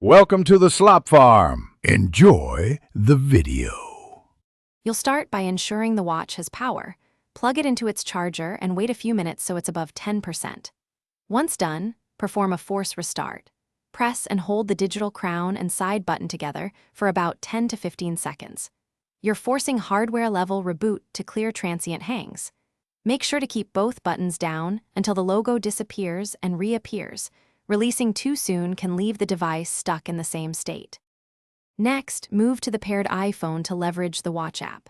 Welcome to the Slop Farm. Enjoy the video. You'll start by ensuring the watch has power. Plug it into its charger and wait a few minutes so it's above 10%. Once done, perform a force restart. Press and hold the digital crown and side button together for about 10 to 15 seconds. You're forcing hardware-level reboot to clear transient hangs. Make sure to keep both buttons down until the logo disappears and reappears. Releasing too soon can leave the device stuck in the same state. Next, move to the paired iPhone to leverage the watch app.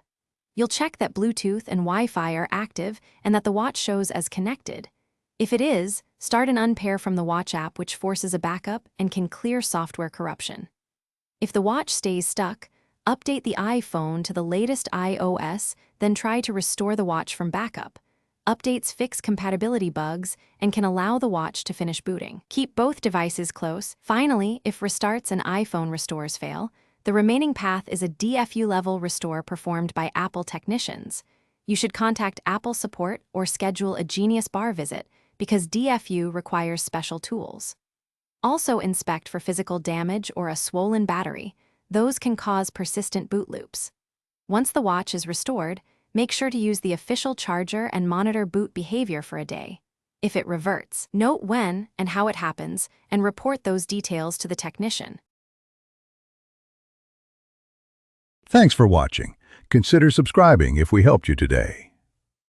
You'll check that Bluetooth and Wi-Fi are active and that the watch shows as connected. If it is, start an unpair from the watch app, which forces a backup and can clear software corruption. If the watch stays stuck, update the iPhone to the latest iOS, then try to restore the watch from backup. Updates fix compatibility bugs and can allow the watch to finish booting. Keep both devices close. Finally, if restarts and iPhone restores fail, the remaining path is a DFU-level restore performed by Apple technicians. You should contact Apple support or schedule a Genius Bar visit because DFU requires special tools. Also inspect for physical damage or a swollen battery. Those can cause persistent boot loops. Once the watch is restored, make sure to use the official charger and monitor boot behavior for a day. If it reverts, note when and how it happens and report those details to the technician. Thanks for watching. Consider subscribing if we helped you today.